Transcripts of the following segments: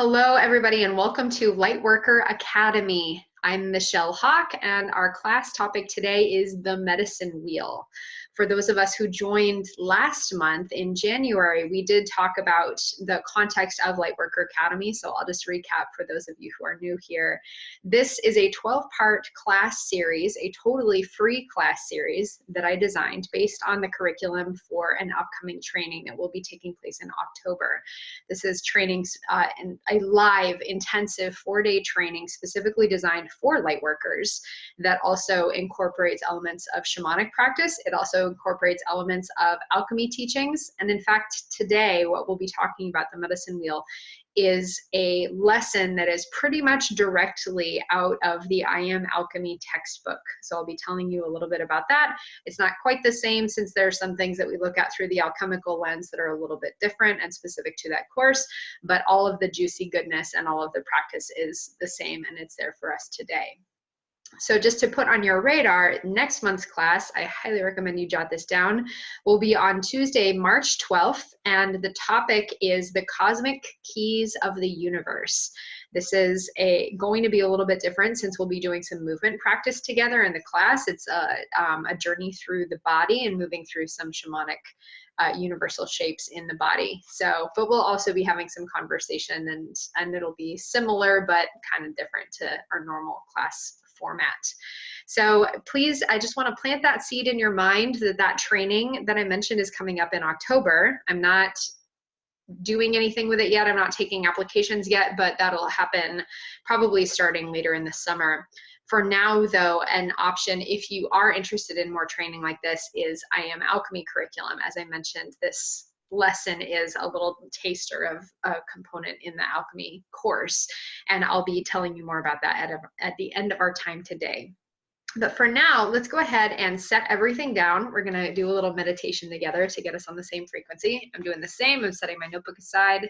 Hello, everybody, and welcome to Lightworker Academy. I'm Michelle Hawk, and our class topic today is the medicine wheel. For those of us who joined last month in January, we did talk about the context of Lightworker Academy, so I'll just recap for those of you who are new here. This is a 12-part class series, a totally free class series that I designed based on the curriculum for an upcoming training that will be taking place in October. This is trainings and a live, intensive 4-day training specifically designed for lightworkers that also incorporates elements of shamanic practice. It also incorporates elements of alchemy teachings. And in fact, today, what we'll be talking about, the medicine wheel, is a lesson that is pretty much directly out of the I Am Alchemy textbook. So I'll be telling you a little bit about that. It's not quite the same since there are some things that we look at through the alchemical lens that are a little bit different and specific to that course, but all of the juicy goodness and all of the practice is the same, and it's there for us today. So just to put on your radar, next month's class, I highly recommend you jot this down, will be on Tuesday, March 12th, and the topic is the cosmic keys of the universe. This is going to be a little bit different since we'll be doing some movement practice together in the class. It's a journey through the body and moving through some shamanic universal shapes in the body. So, but we'll also be having some conversation, and it'll be similar but kind of different to our normal class format. So please, I just want to plant that seed in your mind that training that I mentioned is coming up in October. I'm not doing anything with it yet. I'm not taking applications yet, but that'll happen probably starting later in the summer. For now, though, an option, if you are interested in more training like this, is I Am Alchemy curriculum. As I mentioned, this lesson is a little taster of a component in the alchemy course, and I'll be telling you more about that at the end of our time today. But for now, let's go ahead and set everything down. We're going to do a little meditation together to get us on the same frequency. I'm doing the same. I'm setting my notebook aside.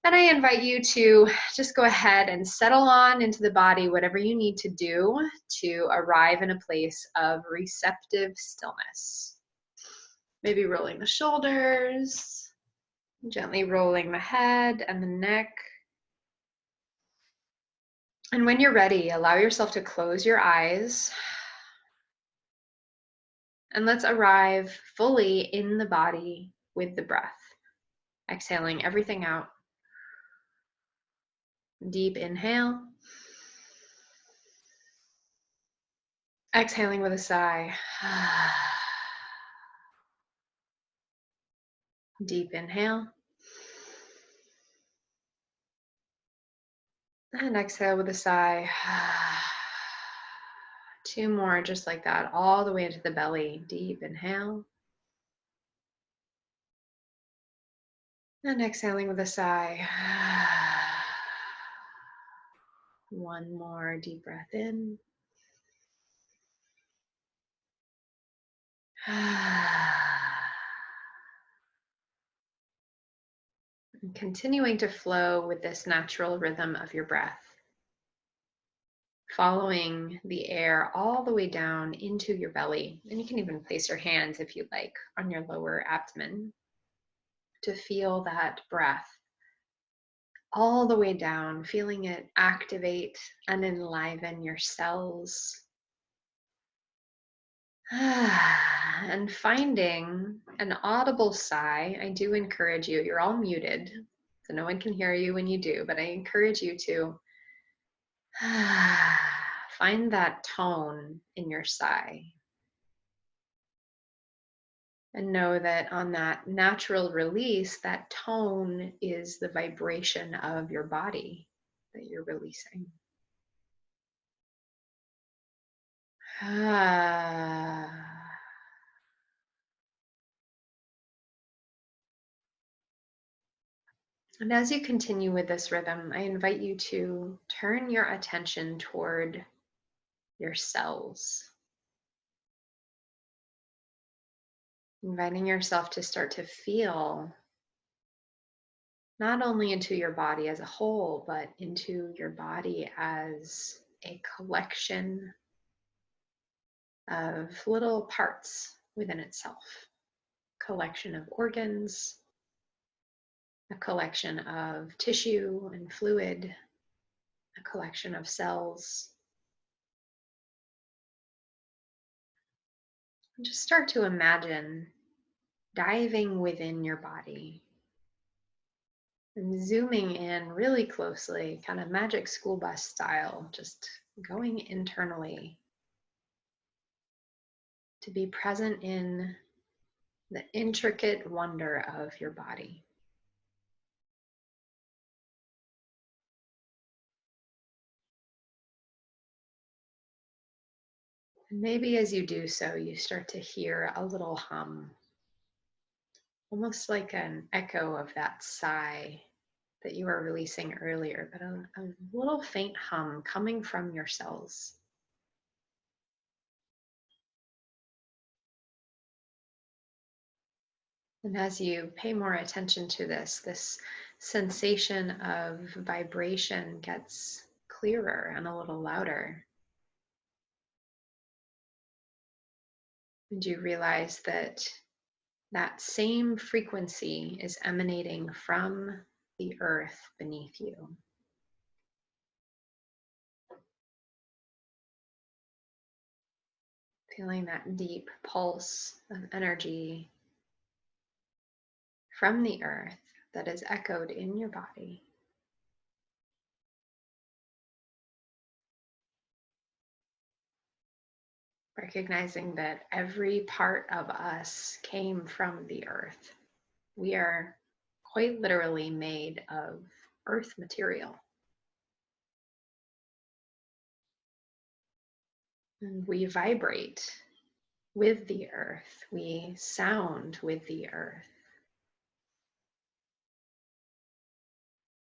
And I invite you to just go ahead and settle on into the body, whatever you need to do to arrive in a place of receptive stillness. Maybe rolling the shoulders, gently rolling the head and the neck. And when you're ready, allow yourself to close your eyes. And let's arrive fully in the body with the breath. Exhaling everything out. Deep inhale. Exhaling with a sigh. Deep inhale. And exhale with a sigh. 2 more just like that, all the way into the belly. Deep inhale. And exhaling with a sigh. 1 more deep breath in. And continuing to flow with this natural rhythm of your breath. Following the air all the way down into your belly. And you can even place your hands, if you like, on your lower abdomen to feel that breath all the way down, feeling it activate and enliven your cells. And finding an audible sigh. I do encourage you, you're all muted, so no one can hear you when you do, but I encourage you to find that tone in your sigh. And know that on that natural release, that tone is the vibration of your body that you're releasing. And as you continue with this rhythm, I invite you to turn your attention toward your cells. Inviting yourself to start to feel not only into your body as a whole, but into your body as a collection of little parts within itself. Collection of organs, a collection of tissue and fluid, a collection of cells. And just start to imagine diving within your body and zooming in really closely, kind of magic school bus style, just going internally to be present in the intricate wonder of your body. And maybe as you do so, you start to hear a little hum, almost like an echo of that sigh that you were releasing earlier, but a little faint hum coming from your cells. And as you pay more attention to this sensation of vibration gets clearer and a little louder. And you realize that that same frequency is emanating from the earth beneath you. Feeling that deep pulse of energy from the earth that is echoed in your body. Recognizing that every part of us came from the earth. We are quite literally made of earth material. And we vibrate with the earth. We sound with the earth.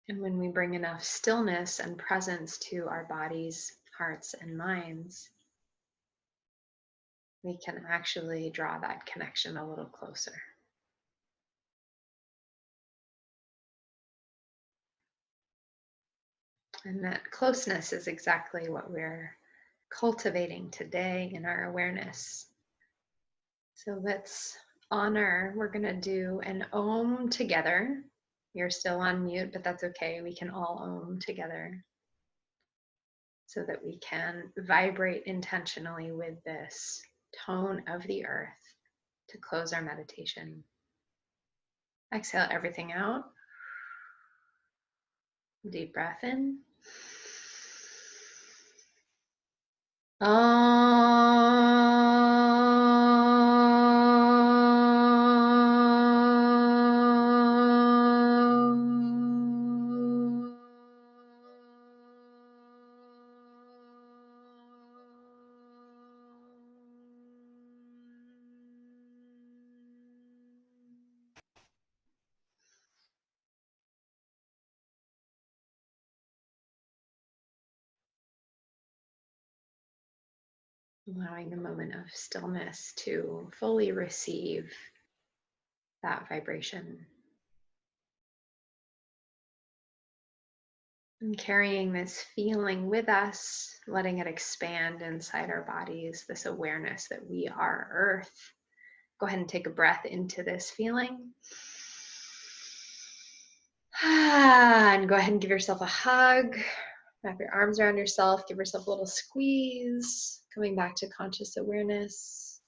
And when we bring enough stillness and presence to our bodies, hearts, and minds, we can actually draw that connection a little closer. And that closeness is exactly what we're cultivating today in our awareness. So let's honor, we're going to do an Om together. You're still on mute, but that's okay. We can all Om together so that we can vibrate intentionally with this tone of the earth to close our meditation. Exhale everything out. Deep breath in. Allowing a moment of stillness to fully receive that vibration. And carrying this feeling with us, letting it expand inside our bodies, this awareness that we are earth. Go ahead and take a breath into this feeling. And go ahead and give yourself a hug. Wrap your arms around yourself, give yourself a little squeeze, coming back to conscious awareness,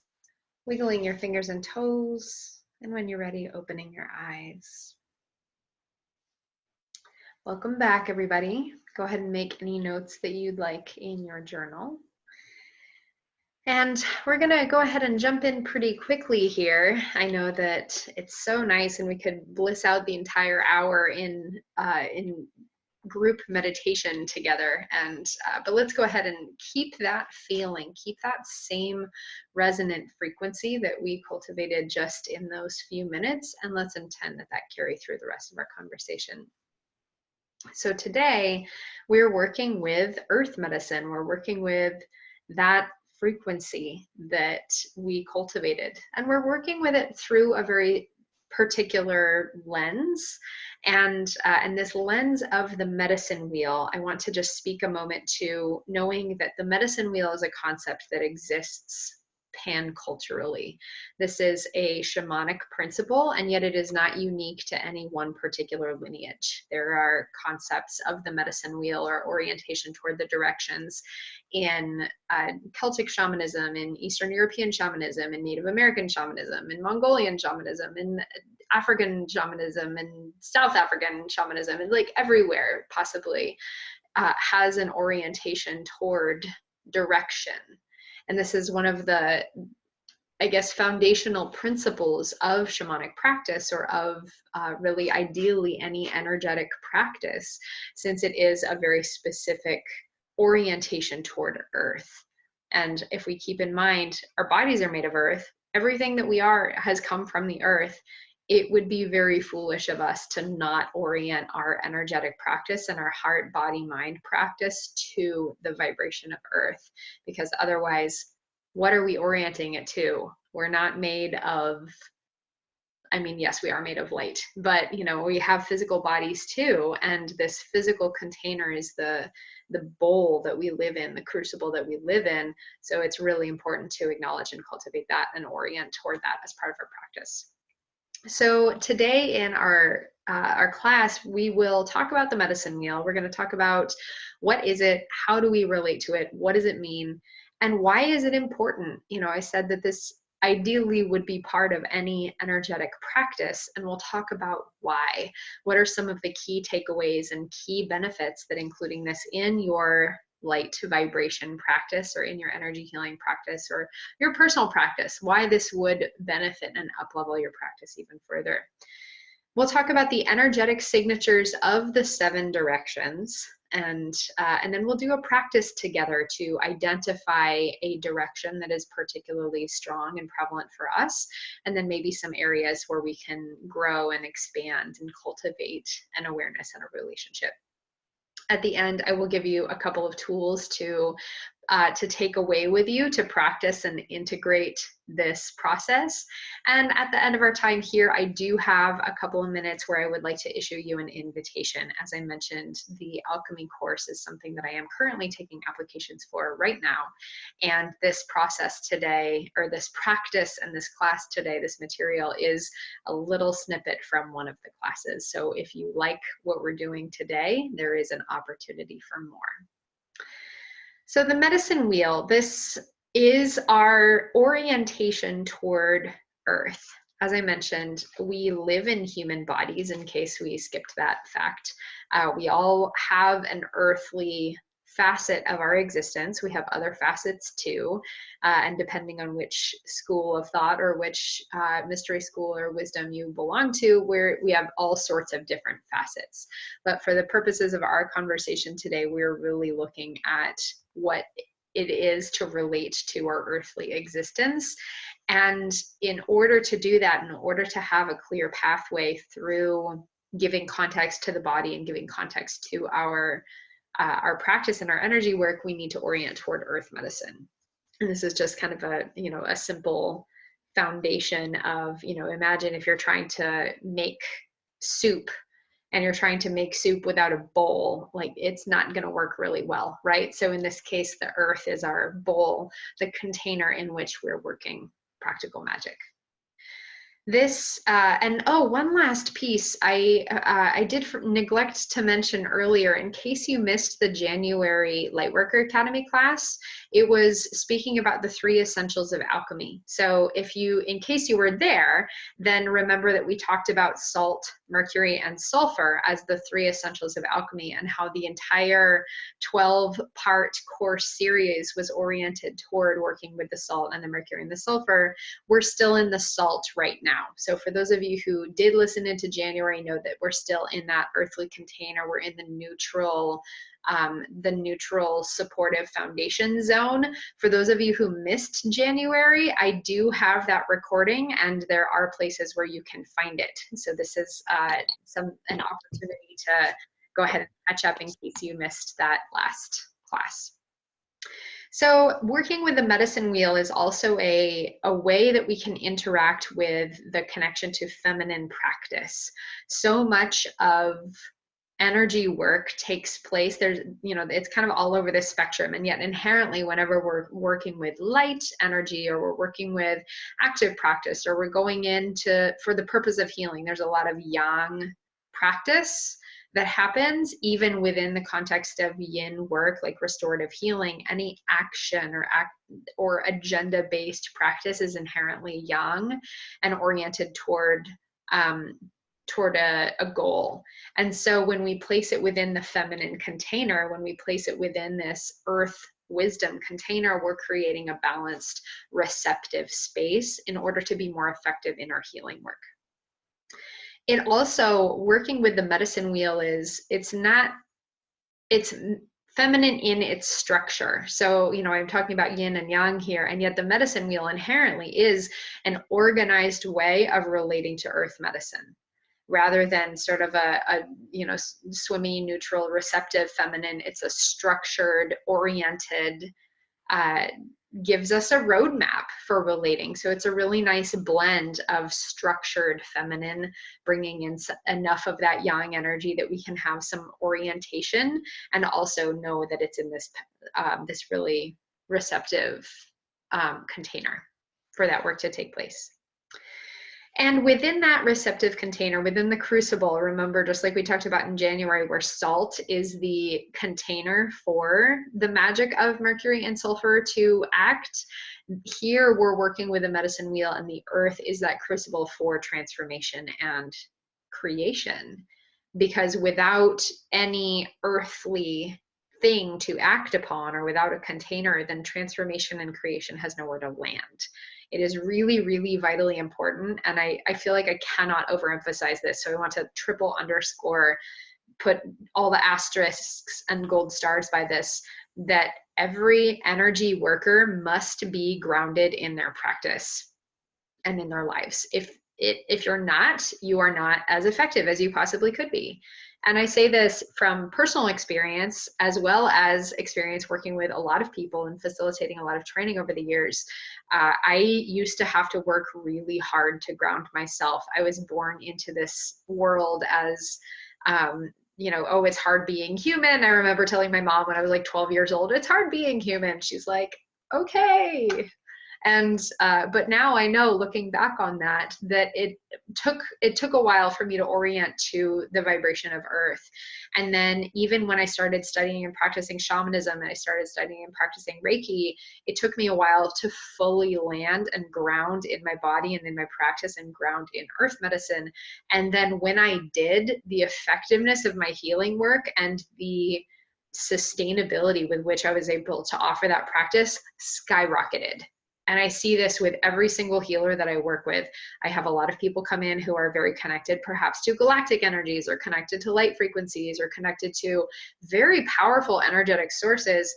wiggling your fingers and toes, and when you're ready, opening your eyes. Welcome back, everybody. Go ahead and make any notes that you'd like in your journal. And we're gonna go ahead and jump in pretty quickly here. I know that it's so nice and we could bliss out the entire hour in group meditation together, and but let's go ahead and keep that feeling, keep that same resonant frequency that we cultivated just in those few minutes, and let's intend that carry through the rest of our conversation. So today we're working with earth medicine. We're working with that frequency that we cultivated, and we're working with it through a very particular lens. And this lens of the medicine wheel, I want to just speak a moment to knowing that the medicine wheel is a concept that exists pan-culturally. This is a shamanic principle, and yet it is not unique to any one particular lineage. There are concepts of the medicine wheel or orientation toward the directions in Celtic shamanism, in Eastern European shamanism, in Native American shamanism, in Mongolian shamanism, in African shamanism, and South African shamanism, and like everywhere possibly has an orientation toward direction. And this is one of the, I guess, foundational principles of shamanic practice, or of really ideally any energetic practice, since it is a very specific orientation toward earth. And if we keep in mind our bodies are made of earth, everything that we are has come from the earth, it would be very foolish of us to not orient our energetic practice and our heart, body, mind practice to the vibration of earth, because otherwise, what are we orienting it to? We're not made of, I mean, yes, we are made of light, but you know, we have physical bodies too, and this physical container is the bowl that we live in, the crucible that we live in. So it's really important to acknowledge and cultivate that and orient toward that as part of our practice. So today in our class, we will talk about the medicine wheel. We're going to talk about what is it, how do we relate to it, what does it mean, and why is it important? You know, I said that this ideally would be part of any energetic practice, and we'll talk about why. What are some of the key takeaways and key benefits that including this in your light vibration practice, or in your energy healing practice, or your personal practice, why this would benefit and up-level your practice even further. We'll talk about the energetic signatures of the 7 directions, and then we'll do a practice together to identify a direction that is particularly strong and prevalent for us, and then maybe some areas where we can grow and expand and cultivate an awareness and a relationship. At the end, I will give you a couple of tools to take away with you to practice and integrate this process. And at the end of our time here, I do have a couple of minutes where I would like to issue you an invitation. As I mentioned, the alchemy course is something that I am currently taking applications for right now. And this process today, or this practice and this class today, this material is a little snippet from one of the classes. So if you like what we're doing today, there is an opportunity for more. So the medicine wheel, this is our orientation toward earth. As I mentioned, we live in human bodies, in case we skipped that fact. We all have an earthly facet of our existence. We have other facets too, and depending on which school of thought or which mystery school or wisdom you belong to, we have all sorts of different facets. But for the purposes of our conversation today, we're really looking at what it is to relate to our earthly existence. And in order to do that, in order to have a clear pathway through giving context to the body and giving context to our practice and our energy work, we need to orient toward earth medicine. And this is just kind of a simple foundation of, imagine if you're trying to make soup and you're trying to make soup without a bowl, like it's not going to work really well, right? So in this case, the earth is our bowl, the container in which we're working practical magic. This, and oh, one last piece I did neglect to mention earlier, in case you missed the January Lightworker Academy class, it was speaking about the 3 Essentials of Alchemy. So in case you were there, then remember that we talked about salt, mercury, and sulfur as the 3 Essentials of Alchemy, and how the entire 12-part course series was oriented toward working with the salt and the mercury and the sulfur. We're still in the salt right now. So for those of you who did listen into January, know that we're still in that earthly container. We're in the neutral supportive foundation zone. For those of you who missed January, I do have that recording, and there are places where you can find it. So this is an opportunity to go ahead and catch up in case you missed that last class. So working with the medicine wheel is also a way that we can interact with the connection to feminine practice. So much of energy work takes place, there's, you know, it's kind of all over the spectrum. And yet inherently, whenever we're working with light energy, or we're working with active practice, or we're going into for the purpose of healing, there's a lot of yang practice that happens even within the context of yin work, like restorative healing. Any action or agenda-based practice is inherently yang and oriented toward a goal. And so when we place it within the feminine container, when we place it within this earth wisdom container, we're creating a balanced, receptive space in order to be more effective in our healing work. It also, working with the medicine wheel it's feminine in its structure. So, you know, I'm talking about yin and yang here, and yet the medicine wheel inherently is an organized way of relating to earth medicine, rather than sort of a you know, swimmy, neutral, receptive feminine. It's a structured, oriented, gives us a roadmap for relating. So it's a really nice blend of structured feminine, bringing in enough of that yang energy that we can have some orientation, and also know that it's in this this really receptive container for that work to take place. And within that receptive container, within the crucible, remember, just like we talked about in January, where salt is the container for the magic of Mercury and sulfur to act, here we're working with a medicine wheel, and the earth is that crucible for transformation and creation. Because without any earthly thing to act upon, or without a container, then transformation and creation has nowhere to land. It is really, really vitally important. And I feel like I cannot overemphasize this. So I want to triple underscore, put all the asterisks and gold stars by this, that every energy worker must be grounded in their practice and in their lives. If you're not, you are not as effective as you possibly could be. And I say this from personal experience, as well as experience working with a lot of people and facilitating a lot of training over the years. I used to have to work really hard to ground myself. I was born into this world as, you know, oh, it's hard being human. I remember telling my mom when I was like 12 years old, it's hard being human. She's like, okay. And, but now I know, looking back on that, that it took a while for me to orient to the vibration of earth. And then even when I started studying and practicing shamanism, and I started studying and practicing Reiki, it took me a while to fully land and ground in my body and in my practice, and ground in earth medicine. And then when I did, the effectiveness of my healing work and the sustainability with which I was able to offer that practice skyrocketed. And I see this with every single healer that I work with. I have a lot of people come in who are very connected perhaps to galactic energies, or connected to light frequencies, or connected to very powerful energetic sources,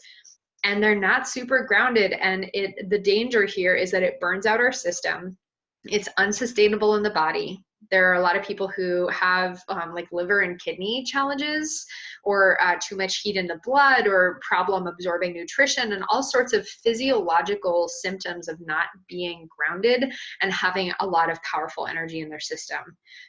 and they're not super grounded. And the danger here is that it burns out our system. It's unsustainable in the body. There are a lot of people who have like liver and kidney challenges, or too much heat in the blood, or problem absorbing nutrition, and all sorts of physiological symptoms of not being grounded and having a lot of powerful energy in their system.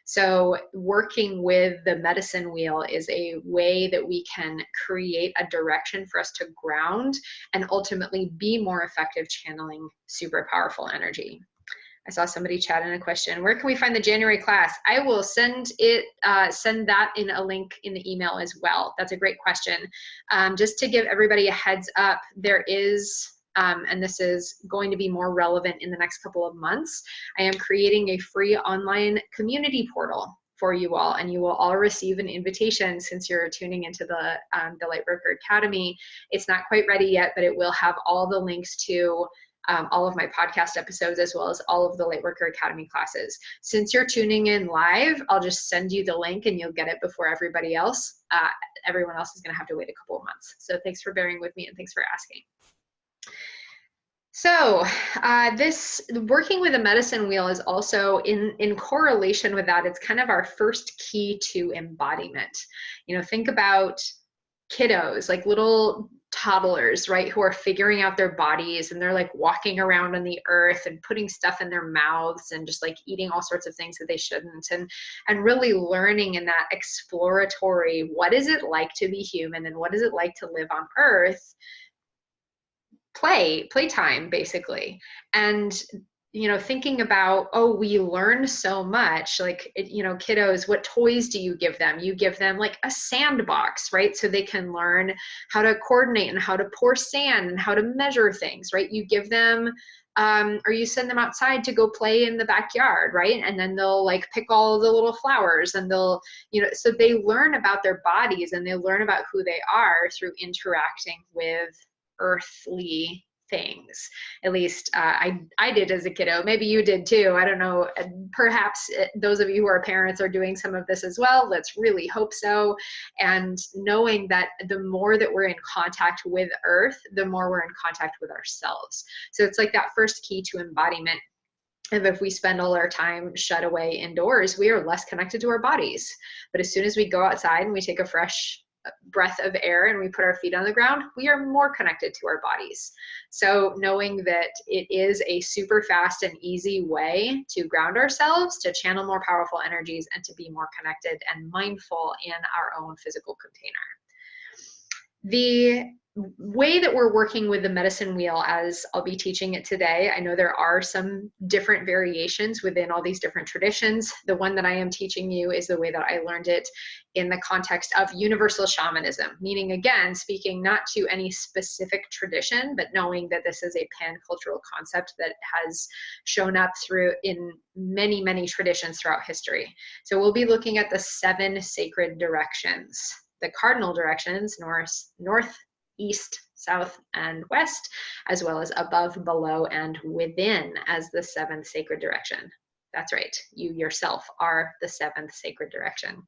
So working with the medicine wheel is a way that we can create a direction for us to ground and ultimately be more effective channeling super powerful energy. I saw somebody chat in a question, where can we find the January class? I will send that in a link in the email as well. That's a great question. Just to give everybody a heads up, there is, and this is going to be more relevant in the next couple of months, I am creating a free online community portal for you all, and you will all receive an invitation since you're tuning into the Lightworker Academy. It's not quite ready yet, but it will have all the links to all of my podcast episodes, as well as all of the Lightworker Academy classes. Since you're tuning in live, I'll just send you the link and you'll get it before everybody else. Everyone else is going to have to wait a couple of months. So thanks for bearing with me, and thanks for asking. So this working with a medicine wheel is also in correlation with that. It's kind of our first key to embodiment. You know, think about kiddos, like little toddlers, right, who are figuring out their bodies, and they're like walking around on the earth and putting stuff in their mouths and just like eating all sorts of things that they shouldn't, and really learning in that exploratory, what is it like to be human and what is it like to live on earth, playtime basically. And thinking about, oh, we learn so much, like, kiddos, what toys do you give them? You give them like a sandbox, right? So they can learn how to coordinate and how to pour sand and how to measure things, right? You give them, or you send them outside to go play in the backyard, right? And then they'll like pick all the little flowers, and they'll, so they learn about their bodies and they learn about who they are through interacting with earthly things. At least I did as a kiddo. Maybe you did too. I don't know. Perhaps those of you who are parents are doing some of this as well. Let's really hope so. And knowing that the more that we're in contact with earth, the more we're in contact with ourselves. So it's like that first key to embodiment. And if we spend all our time shut away indoors, we are less connected to our bodies. But as soon as we go outside and we take a fresh breath of air and we put our feet on the ground, we are more connected to our bodies. So knowing that it is a super fast and easy way to ground ourselves, to channel more powerful energies, and to be more connected and mindful in our own physical container. The way that we're working with the medicine wheel, as I'll be teaching it today, I know there are some different variations within all these different traditions. The one that I am teaching you is the way that I learned it in the context of universal shamanism, meaning, again, speaking not to any specific tradition, but knowing that this is a pan-cultural concept that has shown up in many, many traditions throughout history. So we'll be looking at the 7 sacred directions, the cardinal directions, north, east, south, and west, as well as above, below, and within as the 7th sacred direction. That's right, you yourself are the 7th sacred direction.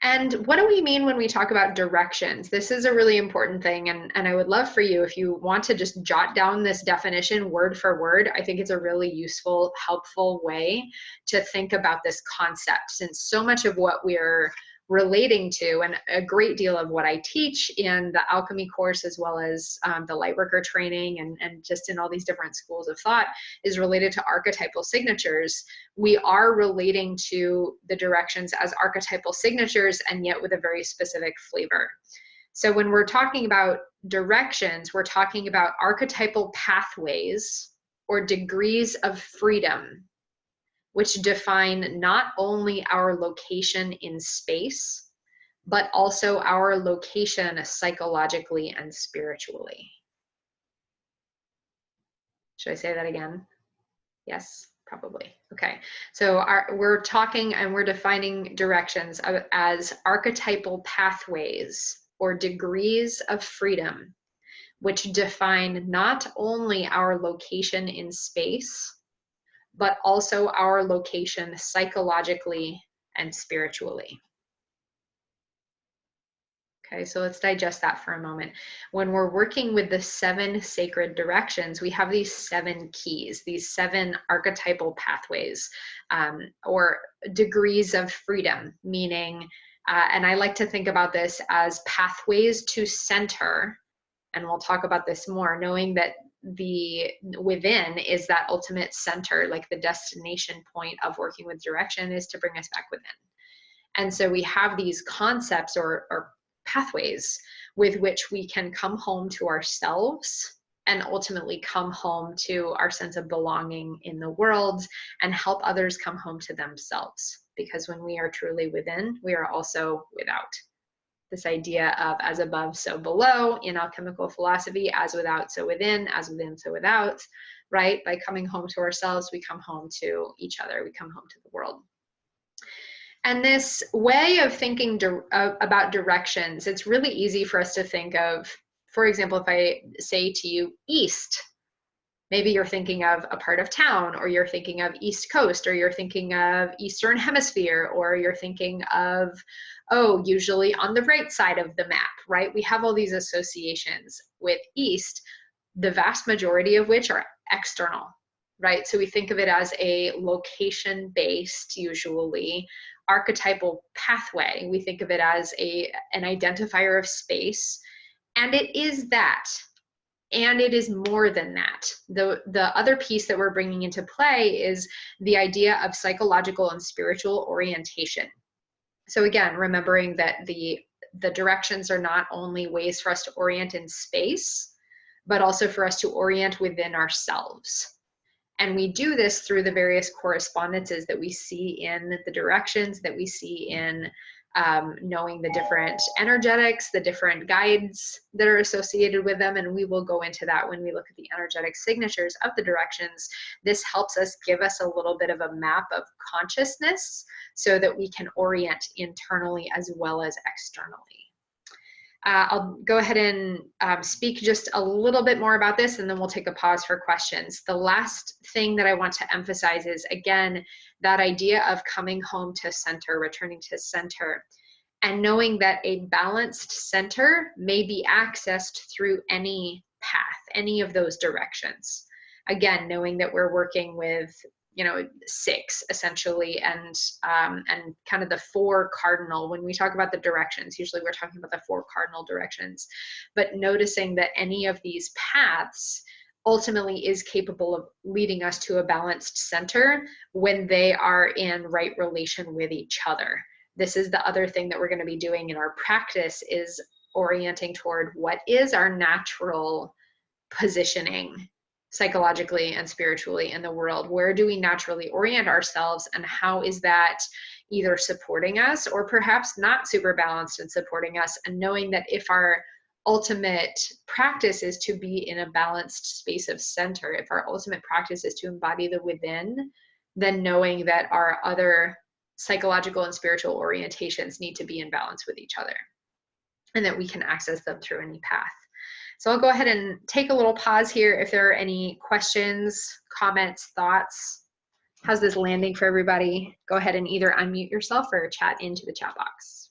And what do we mean when we talk about directions? This is a really important thing, and I would love for you, if you want to just jot down this definition word for word. I think it's a really useful, helpful way to think about this concept, since so much of what we're relating to, and a great deal of what I teach in the alchemy course, as well as the Lightworker training, and just in all these different schools of thought, is related to archetypal signatures. We are relating to the directions as archetypal signatures, and yet with a very specific flavor. So when we're talking about directions, we're talking about archetypal pathways or degrees of freedom, which define not only our location in space, but also our location psychologically and spiritually. Should I say that again? Yes, probably. Okay, so we're talking and we're defining directions as archetypal pathways or degrees of freedom, which define not only our location in space, but also our location psychologically and spiritually. Okay, so let's digest that for a moment. When we're working with the 7 sacred directions, we have these 7 keys, these 7 archetypal pathways, or degrees of freedom, meaning, and I like to think about this as pathways to center, and we'll talk about this more, knowing that the within is that ultimate center, like the destination point of working with direction is to bring us back within. And so we have these concepts or pathways with which we can come home to ourselves and ultimately come home to our sense of belonging in the world and help others come home to themselves. Because when we are truly within, we are also without. This idea of as above, so below in alchemical philosophy, as without, so within, as within, so without, right? By coming home to ourselves, we come home to each other, we come home to the world. And this way of thinking about directions, it's really easy for us to think of, for example, if I say to you east, maybe you're thinking of a part of town, or you're thinking of East Coast, or you're thinking of Eastern Hemisphere, or you're thinking of, oh, usually on the right side of the map, right? We have all these associations with East, the vast majority of which are external, right? So we think of it as a location-based, usually, archetypal pathway. We think of it as an identifier of space, And it is that. And it is more than that. The other piece that we're bringing into play is the idea of psychological and spiritual orientation. So again, remembering that the directions are not only ways for us to orient in space, but also for us to orient within ourselves. And we do this through the various correspondences that we see in the directions, that we see in knowing the different energetics, the different guides that are associated with them. And we will go into that when we look at the energetic signatures of the directions. This helps us give us a little bit of a map of consciousness so that we can orient internally as well as externally. I'll go ahead and speak just a little bit more about this, and then we'll take a pause for questions. The last thing that I want to emphasize is, again, that idea of coming home to center, returning to center, and knowing that a balanced center may be accessed through any path, any of those directions. Again, knowing that we're working with, you know, 6 essentially, and kind of the 4 cardinal. When we talk about the directions, usually we're talking about the 4 cardinal directions, but noticing that any of these paths ultimately is capable of leading us to a balanced center when they are in right relation with each other. This is the other thing that we're going to be doing in our practice, is orienting toward what is our natural positioning psychologically and spiritually in the world. Where do we naturally orient ourselves, and how is that either supporting us or perhaps not super balanced and supporting us? And knowing that if our ultimate practice is to be in a balanced space of center, if our ultimate practice is to embody the within, then knowing that our other psychological and spiritual orientations need to be in balance with each other, and that we can access them through any path. So I'll go ahead and take a little pause here if there are any questions, comments, thoughts. How's this landing for everybody? Go ahead and either unmute yourself or chat into the chat box.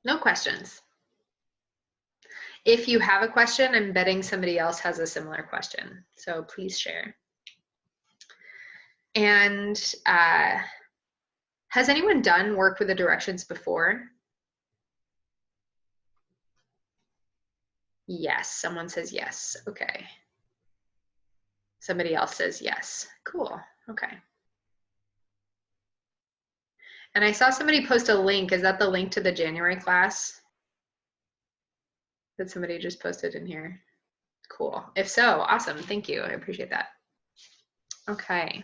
No questions. If you have a question, I'm betting somebody else has a similar question, so please share. And has anyone done work with the directions before? Yes, someone says yes. Okay. Somebody else says yes. Cool. Okay. And I saw somebody post a link. Is that the link to the January class that somebody just posted in here? Cool. If so, awesome. Thank you. I appreciate that. Okay.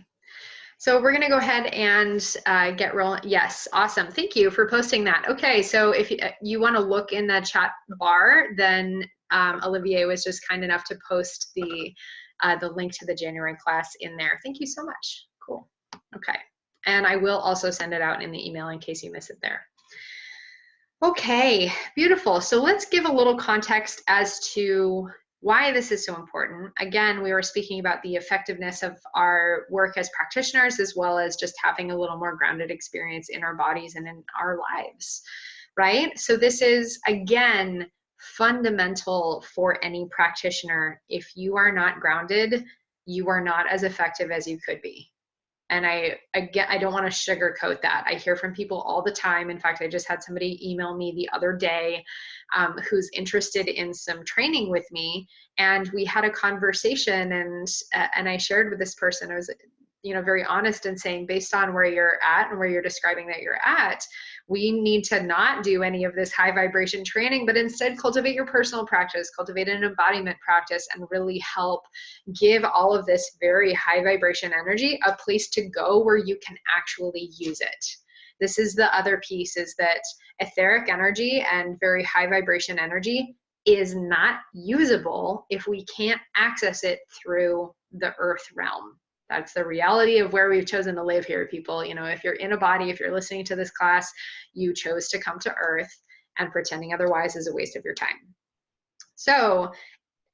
So we're going to go ahead and get rolling. Yes, awesome. Thank you for posting that. Okay, so if you want to look in the chat bar, then Olivier was just kind enough to post the link to the January class in there. Thank you so much. Cool. Okay. And I will also send it out in the email in case you miss it there. Okay, beautiful. So let's give a little context as to why this is so important. Again, we were speaking about the effectiveness of our work as practitioners, as well as just having a little more grounded experience in our bodies and in our lives, right? So this is, again, fundamental for any practitioner. If you are not grounded, you are not as effective as you could be. And I don't want to sugarcoat that. I hear from people all the time. In fact, I just had somebody email me the other day who's interested in some training with me, and we had a conversation, and I shared with this person. I was, very honest in saying, based on where you're at and where you're describing that you're at, we need to not do any of this high vibration training, but instead cultivate your personal practice, cultivate an embodiment practice, and really help give all of this very high vibration energy a place to go where you can actually use it. This is the other piece, is that etheric energy and very high vibration energy is not usable if we can't access it through the earth realm. That's the reality of where we've chosen to live here, people. If you're in a body, if you're listening to this class, you chose to come to earth, and pretending otherwise is a waste of your time. So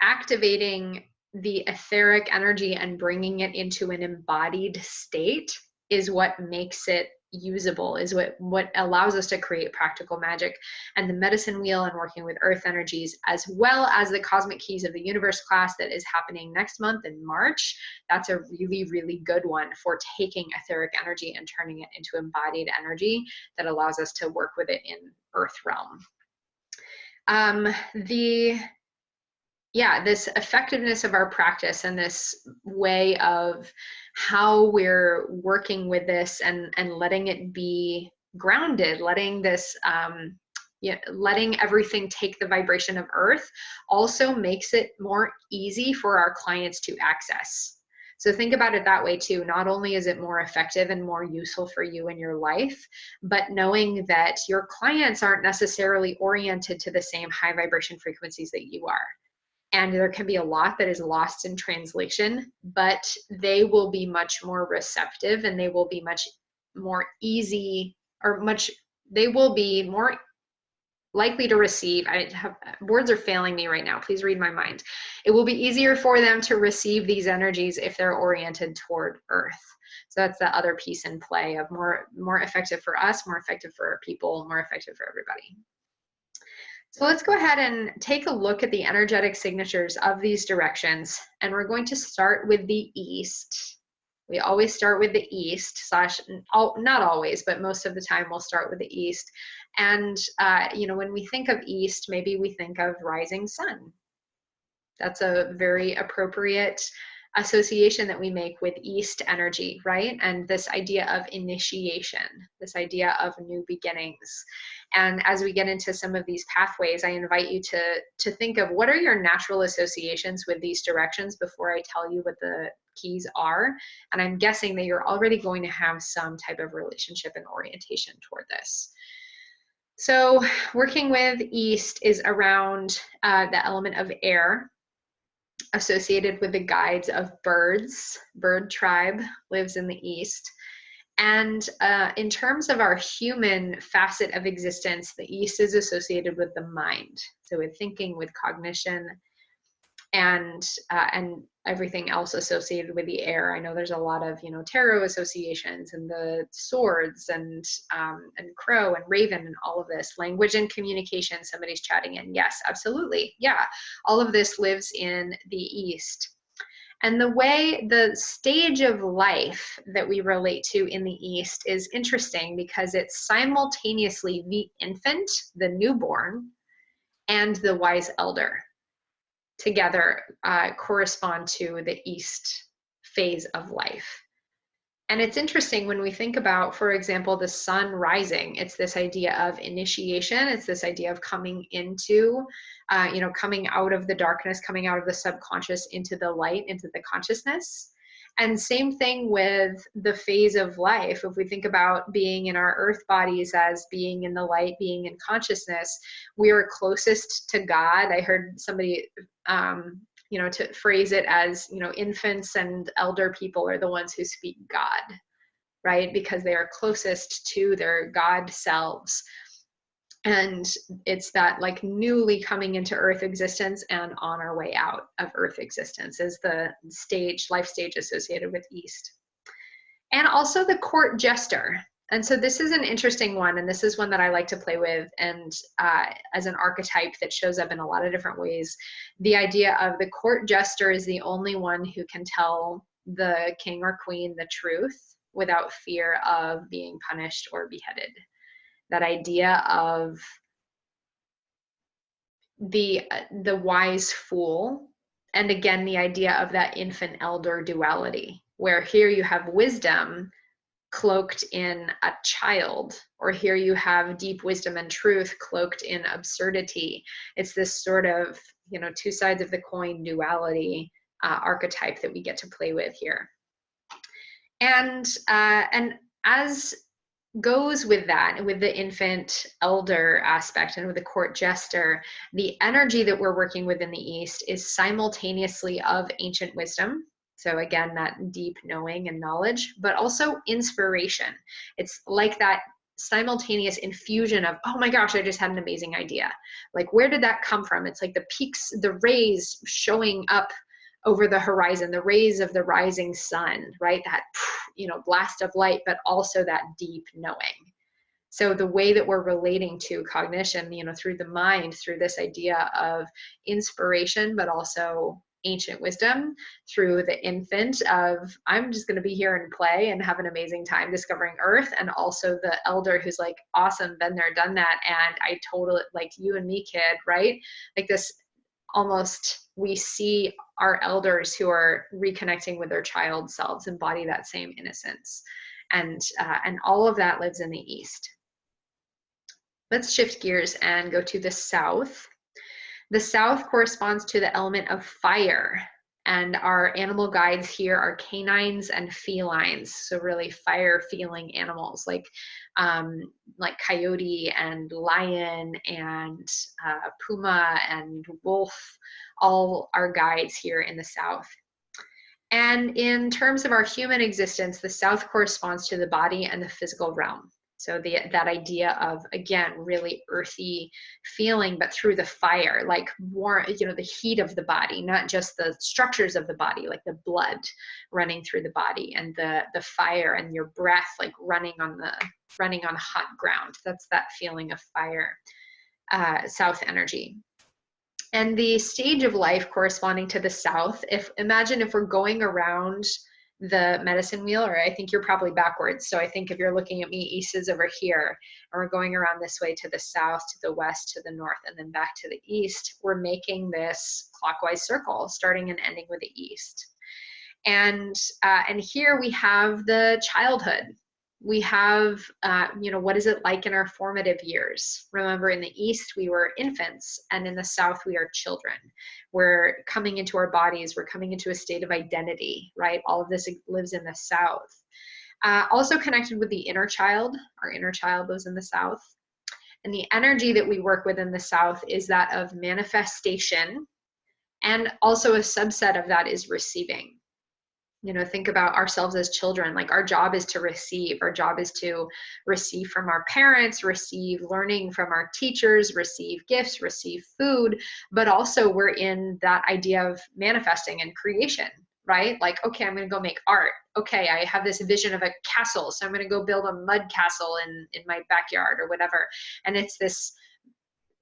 activating the etheric energy and bringing it into an embodied state is what makes it usable, is what allows us to create practical magic. And the medicine wheel and working with earth energies, as well as the cosmic keys of the universe class that is happening next month in March, that's a really, really good one for taking etheric energy and turning it into embodied energy that allows us to work with it in earth realm. This effectiveness of our practice and this way of how we're working with this and letting it be grounded, letting this, letting everything take the vibration of earth also makes it more easy for our clients to access. So think about it that way too. Not only is it more effective and more useful for you in your life, but knowing that your clients aren't necessarily oriented to the same high vibration frequencies that you are. And there can be a lot that is lost in translation, but they will be much more receptive, and they will be much more easy, or they will be more likely to receive. Words are failing me right now. Please read my mind. It will be easier for them to receive these energies if they're oriented toward earth. So that's the other piece in play of more effective for us, more effective for our people, more effective for everybody. So let's go ahead and take a look at the energetic signatures of these directions. And we're going to start with the east. We always start with the east, not always, but most of the time we'll start with the east. And, when we think of east, maybe we think of rising sun. That's a very appropriate association that we make with east energy, right? And this idea of initiation, this idea of new beginnings. And as we get into some of these pathways, I invite you to think of what are your natural associations with these directions before I tell you what the keys are. And I'm guessing that you're already going to have some type of relationship and orientation toward this. So working with east is around the element of air, associated with the guides of birds. Bird tribe lives in the east. And in terms of our human facet of existence, the east is associated with the mind. So with thinking, with cognition, and everything else associated with the air. I know there's a lot of tarot associations, and the swords, and crow and raven, and all of this. Language and communication. Somebody's chatting in. Yes, absolutely. Yeah, all of this lives in the east. And the stage of life that we relate to in the east is interesting because it's simultaneously the infant, the newborn, and the wise elder together correspond to the east phase of life. And it's interesting when we think about, for example, the sun rising, it's this idea of initiation. It's this idea of coming into, coming out of the darkness, coming out of the subconscious into the light, into the consciousness. And same thing with the phase of life. If we think about being in our earth bodies as being in the light, being in consciousness, we are closest to God. I heard somebody, to phrase it as, infants and elder people are the ones who speak God, right? Because they are closest to their God selves. And it's that like newly coming into earth existence and on our way out of earth existence is the life stage associated with east. And also the court jester. And so this is an interesting one, and this is one that I like to play with, and as an archetype that shows up in a lot of different ways. The idea of the court jester is the only one who can tell the king or queen the truth without fear of being punished or beheaded. That idea of the wise fool, and again, the idea of that infant elder duality, where here you have wisdom cloaked in a child, or here you have deep wisdom and truth cloaked in absurdity. It's this sort of, two sides of the coin duality archetype that we get to play with here. And as goes with that, with the infant elder aspect and with the court jester, the energy that we're working with in the east is simultaneously of ancient wisdom. So again, that deep knowing and knowledge, but also inspiration. It's like that simultaneous infusion of, oh my gosh, I just had an amazing idea. Like, where did that come from? It's like the peaks, the rays showing up over the horizon, the rays of the rising sun, right? That, blast of light, but also that deep knowing. So the way that we're relating to cognition, through the mind, through this idea of inspiration, but also ancient wisdom, through the infant of, I'm just going to be here and play and have an amazing time discovering Earth, and also the elder who's like, awesome, been there, done that, and I totally, like, you and me, kid, right? Like this, almost, we see our elders who are reconnecting with their child selves embody that same innocence, and all of that lives in the East. Let's shift gears and go to the South. The South corresponds to the element of fire, and our animal guides here are canines and felines. So really fire-feeling animals like coyote and lion and puma and wolf, all our guides here in the South. And in terms of our human existence, the South corresponds to the body and the physical realm. So that idea of, again, really earthy feeling, but through the fire, like more, the heat of the body, not just the structures of the body, like the blood running through the body, and the fire and your breath, like running on hot ground. That's that feeling of fire, South energy. And the stage of life corresponding to the South, imagine if we're going around the medicine wheel, or I think you're probably backwards. So I think if you're looking at me, East is over here, and we're going around this way to the South, to the West, to the North, and then back to the East, we're making this clockwise circle, starting and ending with the East. And here we have the childhood. We have, what is it like in our formative years? Remember, in the East, we were infants, and in the South, we are children. We're coming into our bodies. We're coming into a state of identity, right? All of this lives in the South. Also connected with the inner child. Our inner child lives in the South. And the energy that we work with in the South is that of manifestation. And also a subset of that is receiving. Think about ourselves as children. Like, our job is to receive. Our job is to receive from our parents, receive learning from our teachers, receive gifts, receive food, but also we're in that idea of manifesting and creation, right? Like, okay, I'm going to go make art. Okay, I have this vision of a castle, so I'm going to go build a mud castle in my backyard or whatever. And it's this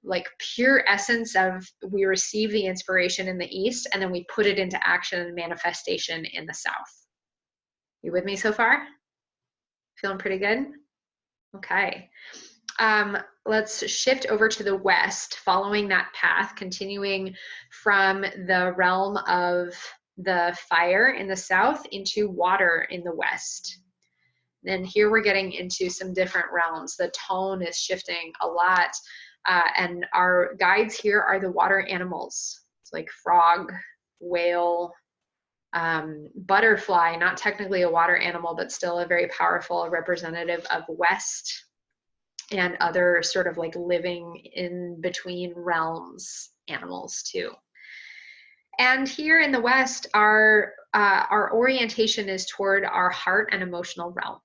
like pure essence of, we receive the inspiration in the East and then we put it into action and manifestation in the South. You with me so far? Feeling pretty good? Okay. Let's shift over to the West, following that path, continuing from the realm of the fire in the South into water in the West. And here we're getting into some different realms. The tone is shifting a lot. And our guides here are the water animals. It's like frog, whale, butterfly, not technically a water animal, but still a very powerful representative of West, and other sort of like living in between realms animals too. And here in the West, our orientation is toward our heart and emotional realm.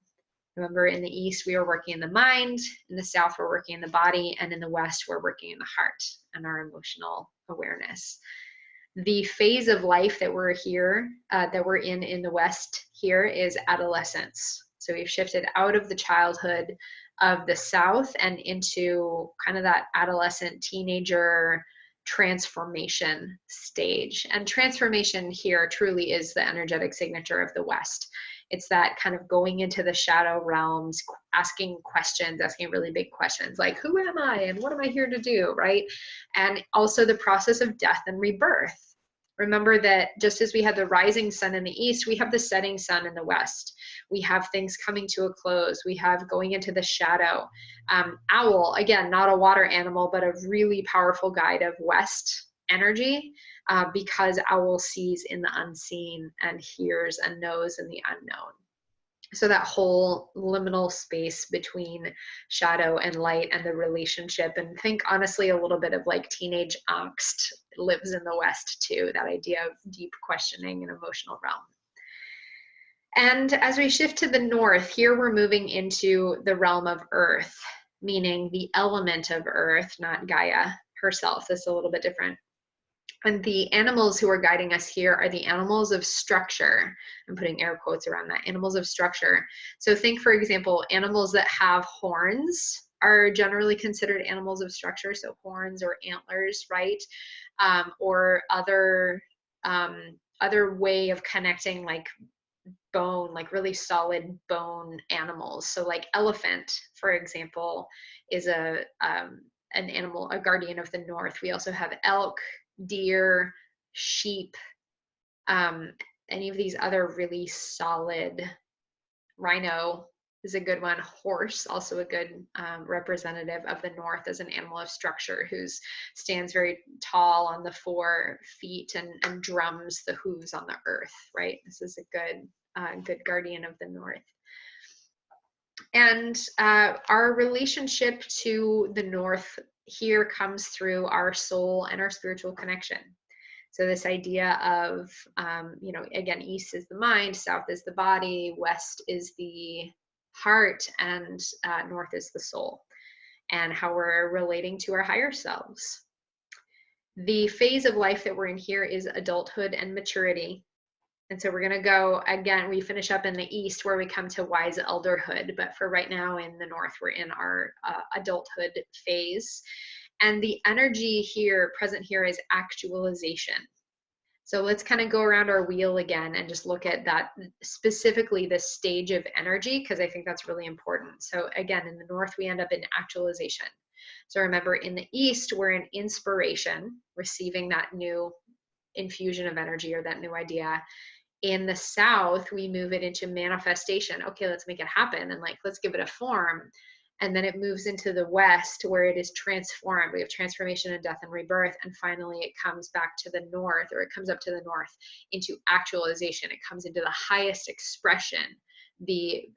Remember, in the East, we are working in the mind, in the South, we're working in the body, and in the West, we're working in the heart and our emotional awareness. The phase of life that we're in the West here is adolescence. So we've shifted out of the childhood of the South and into kind of that adolescent teenager transformation stage. And transformation here truly is the energetic signature of the West. It's that kind of going into the shadow realms, asking questions, asking really big questions like, who am I and what am I here to do, right? And also the process of death and rebirth. Remember that just as we had the rising sun in the East, we have the setting sun in the West. We have things coming to a close. We have going into the shadow. Owl, again, not a water animal, but a really powerful guide of West energy, because owl sees in the unseen and hears and knows in the unknown. So that whole liminal space between shadow and light and the relationship, and think honestly a little bit of like teenage angst lives in the West too, that idea of deep questioning and emotional realm. And as we shift to the North, here we're moving into the realm of Earth, meaning the element of Earth, not Gaia herself. That's a little bit different. And the animals who are guiding us here are the animals of structure. I'm putting air quotes around that, animals of structure. So think, for example, animals that have horns are generally considered animals of structure. So horns or antlers, right? Or other way of connecting, like bone, like really solid bone animals. So like elephant, for example, is an animal, a guardian of the north. We also have elk, deer, sheep, any of these other really solid, rhino is a good one, horse, also a good representative of the north as an animal of structure who stands very tall on the 4 feet and drums the hooves on the earth, right? This is a good guardian of the north. And our relationship to the north here comes through our soul and our spiritual connection. So this idea of, again, east is the mind, south is the body, west is the heart, and north is the soul, and how we're relating to our higher selves. The phase of life that we're in here is adulthood and maturity. And so we're going to go, again, we finish up in the east where we come to wise elderhood. But for right now in the north, we're in our adulthood phase. And the energy here, present here, is actualization. So let's kind of go around our wheel again and just look at that, specifically this stage of energy, because I think that's really important. So again, in the north, we end up in actualization. So remember, in the east, we're in inspiration, receiving that new infusion of energy or that new idea. In the south, we move it into manifestation. Okay, let's make it happen, and like, let's give it a form. And then it moves into the west where it is transformed. We have transformation and death and rebirth. And finally, it comes back to the north, or it comes up to the north into actualization. It comes into the highest expression, the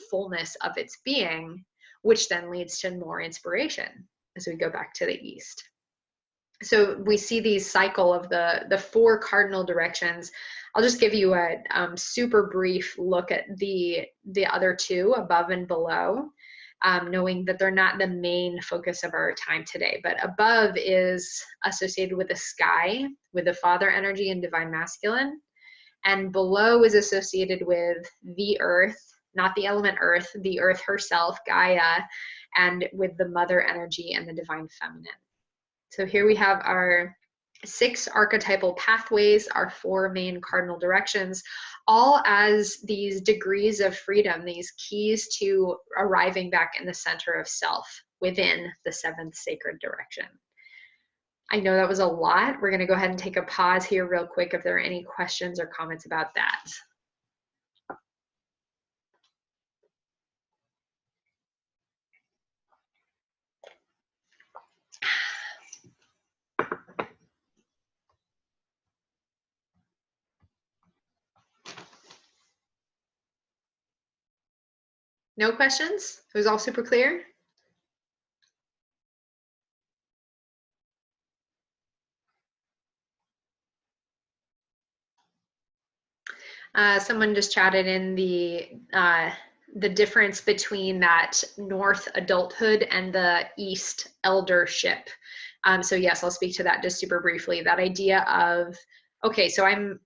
fullness of its being, which then leads to more inspiration as we go back to the east. So we see these cycle of the 4 cardinal directions. I'll just give you a super brief look at the other 2, above and below. Knowing that they're not the main focus of our time today. But above is associated with the sky, with the father energy and divine masculine. And below is associated with the earth, not the element earth, the earth herself, Gaia, and with the mother energy and the divine feminine. So here we have our 6 archetypal pathways, our 4 main cardinal directions, all as these degrees of freedom, these keys to arriving back in the center of self within the 7th sacred direction. I know that was a lot. We're going to go ahead and take a pause here real quick if there are any questions or comments about that. No questions? It was all super clear? Someone just chatted in the difference between that north adulthood and the east eldership. So yes, I'll speak to that just super briefly. That idea of, okay, so I'm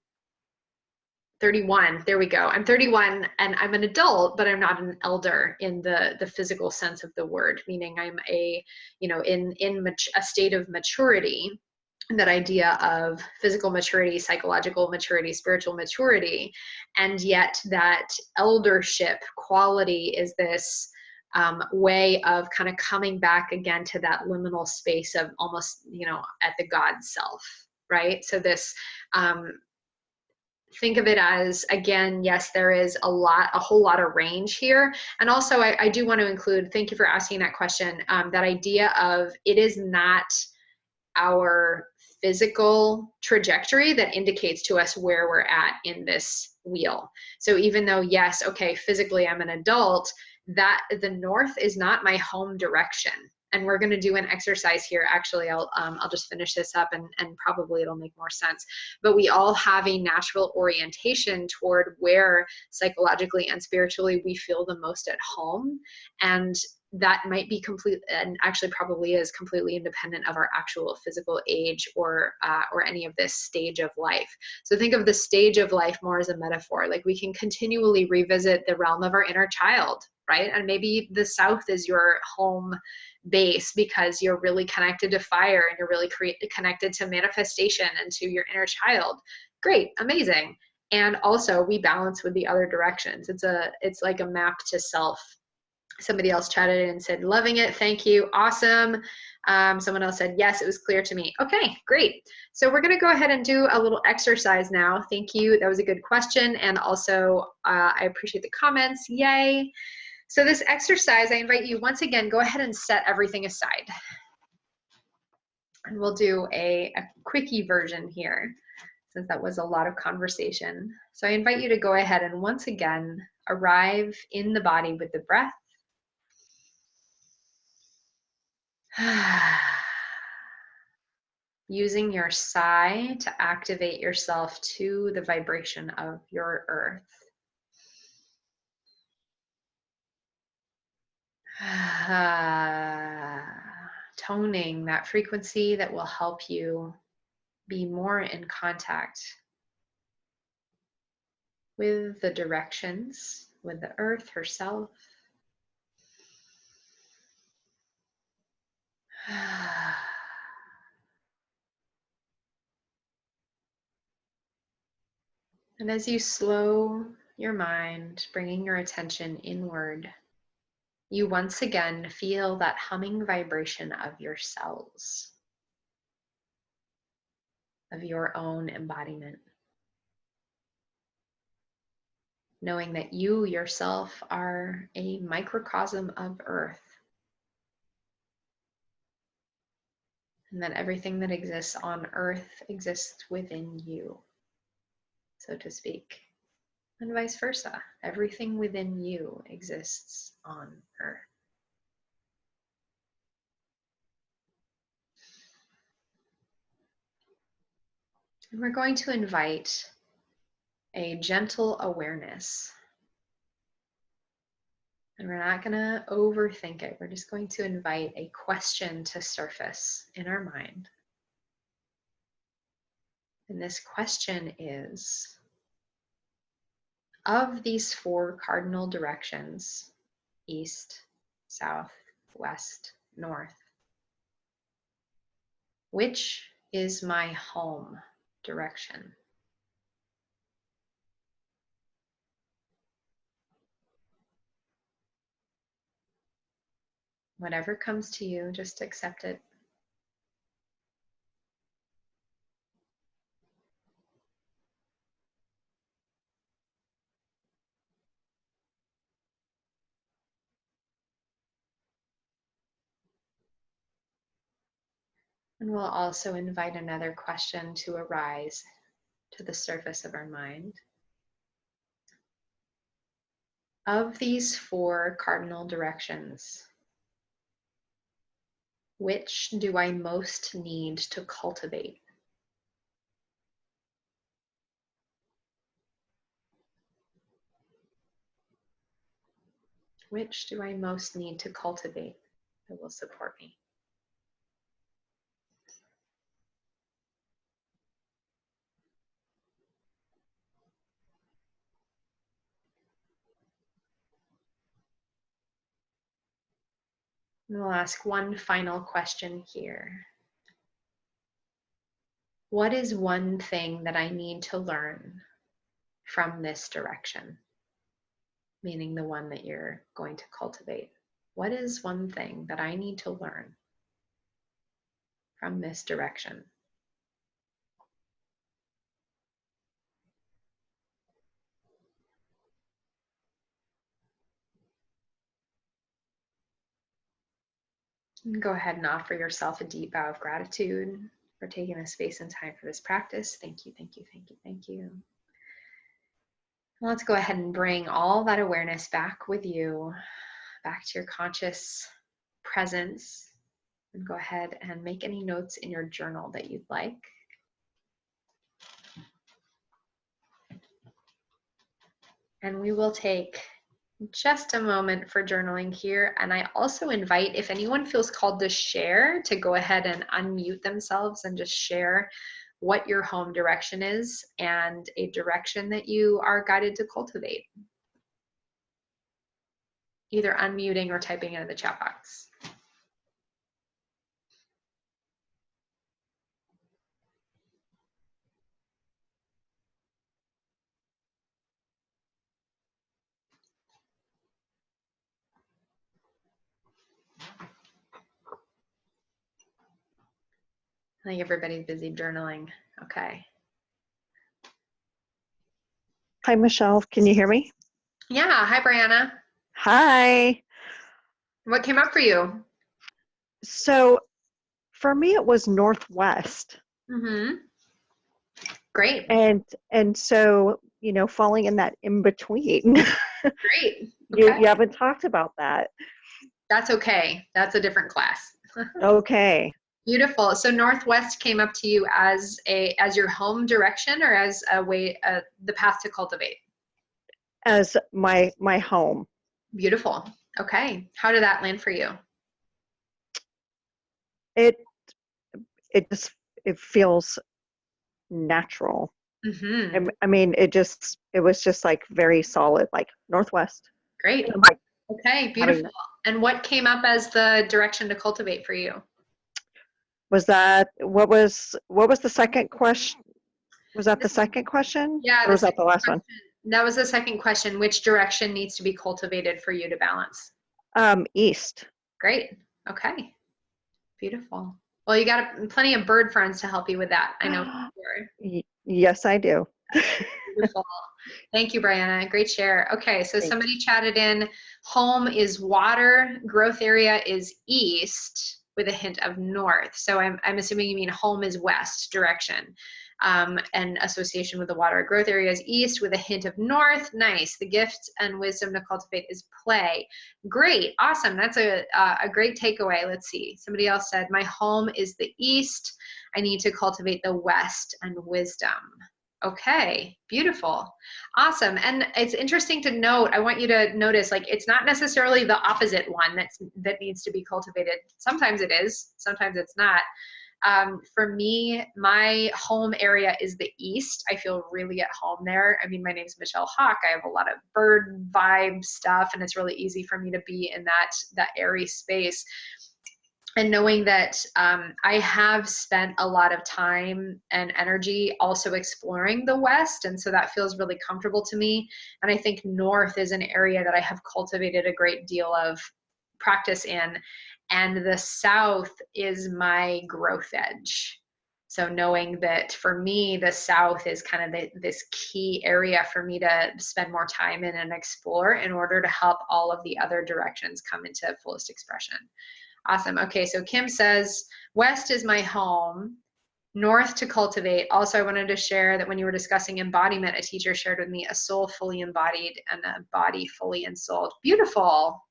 31, there we go. I'm 31 and I'm an adult, but I'm not an elder in the physical sense of the word, meaning I'm in a state of maturity. That idea of physical maturity, psychological maturity, spiritual maturity, and yet that eldership quality is this way of kind of coming back again to that liminal space of almost, at the God self, right? So this, think of it as, again, yes, there is a whole lot of range here. And also I do want to include, thank you for asking that question, that idea of it is not our physical trajectory that indicates to us where we're at in this wheel. So even though, yes, okay, physically I'm an adult, that the north is not my home direction. And we're going to do an exercise here. Actually, I'll just finish this up and probably it'll make more sense. But we all have a natural orientation toward where psychologically and spiritually we feel the most at home. And that might be complete, and actually probably is completely independent of our actual physical age or any of this stage of life. So think of the stage of life more as a metaphor. Like we can continually revisit the realm of our inner child, right? And maybe the South is your home base because you're really connected to fire and you're really connected to manifestation and to your inner child. Great, amazing. And also we balance with the other directions. It's like a map to self. Somebody else chatted and said, loving it, thank you, awesome. Someone else said, yes, it was clear to me. Okay, great. So we're gonna go ahead and do a little exercise now. Thank you, that was a good question. And also, I appreciate the comments, yay. So this exercise, I invite you, once again, go ahead and set everything aside. And we'll do a quickie version here, since that was a lot of conversation. So I invite you to go ahead and once again, arrive in the body with the breath. Using your sigh to activate yourself to the vibration of your earth. Toning that frequency that will help you be more in contact with the directions, with the earth herself. And as you slow your mind, bringing your attention inward, you once again feel that humming vibration of your cells, of your own embodiment. Knowing that you yourself are a microcosm of Earth, and that everything that exists on Earth exists within you, so to speak, and vice versa. Everything within you exists on Earth. And we're going to invite a gentle awareness. And we're not going to overthink it. We're just going to invite a question to surface in our mind. And this question is, of these four cardinal directions, east, south, west, north, which is my home direction? Whatever comes to you, just accept it. And we'll also invite another question to arise to the surface of our mind. Of these four cardinal directions, which do I most need to cultivate? Which do I most need to cultivate that will support me? And we'll ask one final question here. What is one thing that I need to learn from this direction? Meaning the one that you're going to cultivate. What is one thing that I need to learn from this direction? And go ahead and offer yourself a deep bow of gratitude for taking the space and time for this practice. Thank you, thank you, thank you, thank you. Let's go ahead and bring all that awareness back with you, back to your conscious presence. And go ahead and make any notes in your journal that you'd like. And we will take just a moment for journaling here. And I also invite, if anyone feels called to share, to go ahead and unmute themselves and just share what your home direction is and a direction that you are guided to cultivate. Either unmuting or typing into the chat box. I think everybody's busy journaling. Okay. Hi, Michelle. Can you hear me? Yeah. Hi, Brianna. Hi. What came up for you? So for me, it was Northwest. Mm-hmm. Great. And so, falling in that in between. Great. You Okay. haven't talked about that. That's okay. That's a different class. Okay. Beautiful. So Northwest came up to you as your home direction, or as a way, the path to cultivate? As my home. Beautiful. Okay. How did that land for you? It feels natural. Mm-hmm. I mean, it was just like very solid, like Northwest. Great. And I'm like, Okay. Beautiful. And what came up as the direction to cultivate for you? what was the second question? Was that the second question? Yeah, Or was that the last one? that was the second question. Which direction needs to be cultivated for you to balance? East. Great. Okay. Beautiful. Well, you got plenty of bird friends to help you with that. I know. Yes, I do. Beautiful. Thank you, Brianna. Great share. Okay, so Thanks. somebody chatted in, home is water, growth area is east with a hint of north. So I'm assuming you mean home is west direction. And association with the water. Growth area is east with a hint of north. Nice. The gift and wisdom to cultivate is play. Great. Awesome. That's a great takeaway. Let's see. Somebody else said, my home is the east. I need to cultivate the west and wisdom. Okay, beautiful. Awesome. And it's interesting to note, I want you to notice, like, it's not necessarily the opposite one that needs to be cultivated. Sometimes it is, sometimes it's not. For me, my home area is the east. I feel really at home there. I mean, my name is Michelle Hawk. I have a lot of bird vibe stuff, and it's really easy for me to be in that airy space. And knowing that I have spent a lot of time and energy also exploring the West, and so that feels really comfortable to me. And I think North is an area that I have cultivated a great deal of practice in, and the South is my growth edge. So knowing that for me, the South is kind of this key area for me to spend more time in and explore in order to help all of the other directions come into fullest expression. Awesome. Okay, so Kim says, West is my home, North to cultivate. Also, I wanted to share that when you were discussing embodiment, a teacher shared with me a soul fully embodied and a body fully ensouled. Beautiful.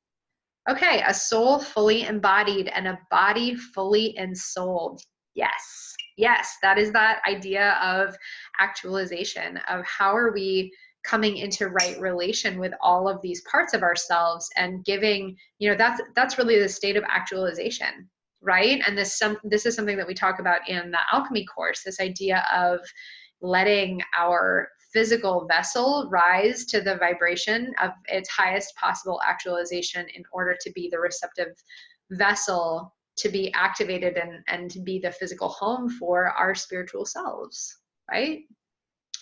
Okay, a soul fully embodied and a body fully ensouled. Yes, yes, that is that idea of actualization, of how are we coming into right relation with all of these parts of ourselves and giving, that's really the state of actualization, right? And this is something that we talk about in the alchemy course, this idea of letting our physical vessel rise to the vibration of its highest possible actualization in order to be the receptive vessel to be activated and to be the physical home for our spiritual selves, right?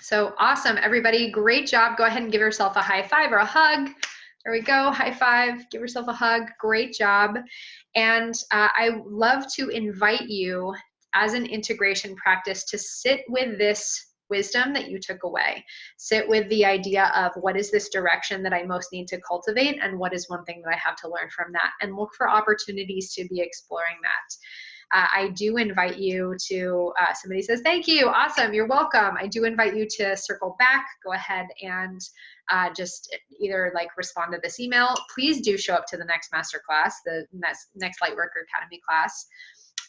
So awesome, everybody. Great job. Go ahead and give yourself a high five or a hug. There we go. High five. Give yourself a hug. Great job. And I love to invite you as an integration practice to sit with this wisdom that you took away. Sit with the idea of what is this direction that I most need to cultivate, and what is one thing that I have to learn from that, and look for opportunities to be exploring that. I do invite you to, somebody says, thank you, awesome, you're welcome. I do invite you to circle back, go ahead and just either like respond to this email. Please do show up to the next masterclass, the next Lightworker Academy class.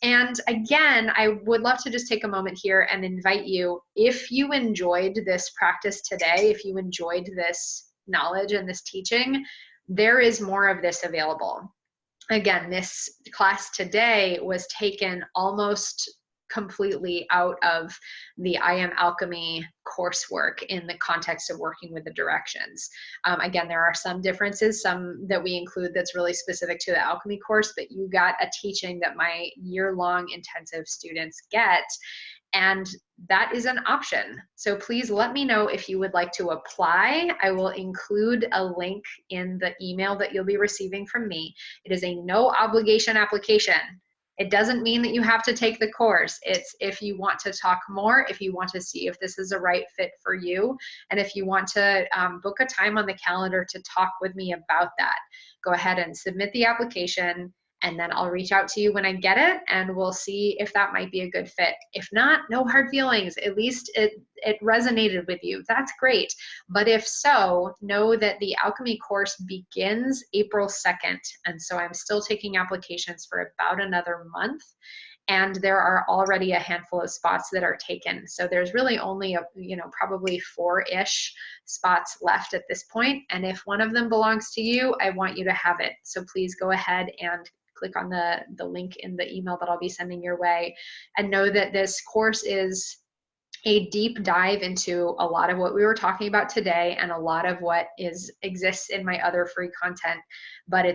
And again, I would love to just take a moment here and invite you, if you enjoyed this practice today, if you enjoyed this knowledge and this teaching, there is more of this available. Again, this class today was taken almost completely out of the I Am Alchemy coursework in the context of working with the directions. Again, there are some differences, some that we include that's really specific to the alchemy course, but you got a teaching that my year-long intensive students get, and that is an option. So please let me know if you would like to apply. I will include a link in the email that you'll be receiving from me. It is a no obligation application. It doesn't mean that you have to take the course. It's if you want to talk more, if you want to see if this is a right fit for you, and if you want to book a time on the calendar to talk with me about that, go ahead and submit the application, and then I'll reach out to you when I get it, and we'll see if that might be a good fit. If not, no hard feelings. At least it resonated with you. That's great. But if so, know that the alchemy course begins April 2nd. And so I'm still taking applications for about another month. And there are already a handful of spots that are taken. So there's really only probably 4-ish spots left at this point. And if one of them belongs to you, I want you to have it. So please go ahead and click on the link in the email that I'll be sending your way, and know that this course is a deep dive into a lot of what we were talking about today and a lot of what exists in my other free content, but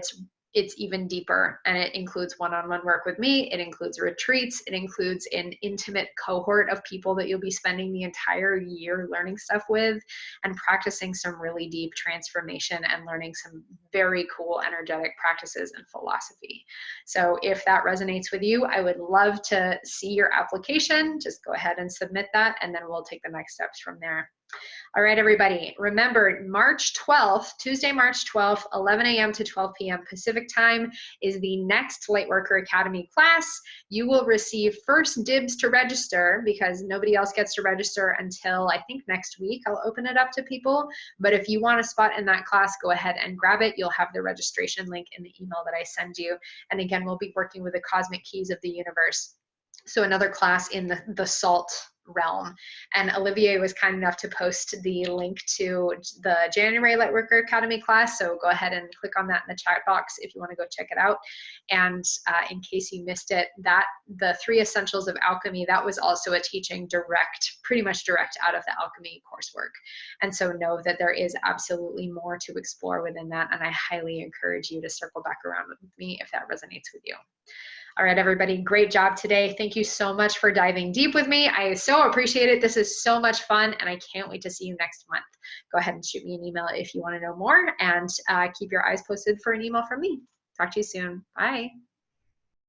it's even deeper, and it includes one-on-one work with me. It includes retreats. It includes an intimate cohort of people that you'll be spending the entire year learning stuff with and practicing some really deep transformation and learning some very cool energetic practices and philosophy. So if that resonates with you, I would love to see your application. Just go ahead and submit that, and then we'll take the next steps from there. All right, everybody, remember March 12th, Tuesday, March 12th, 11 a.m. to 12 p.m. Pacific time is the next Lightworker Academy class. You will receive first dibs to register because nobody else gets to register until I think next week. I'll open it up to people, but if you want a spot in that class, go ahead and grab it. You'll have the registration link in the email that I send you. And again, we'll be working with the cosmic keys of the universe. So another class in the salt realm. And Olivier was kind enough to post the link to the January Lightworker Academy class. So go ahead and click on that in the chat box if you want to go check it out. And in case you missed it, the Three Essentials of Alchemy, that was also a teaching pretty much direct out of the alchemy coursework. And so know that there is absolutely more to explore within that. And I highly encourage you to circle back around with me if that resonates with you. All right, everybody, great job today. Thank you so much for diving deep with me. I so appreciate it. This is so much fun, and I can't wait to see you next month. Go ahead and shoot me an email if you want to know more, and keep your eyes posted for an email from me. Talk to you soon. Bye.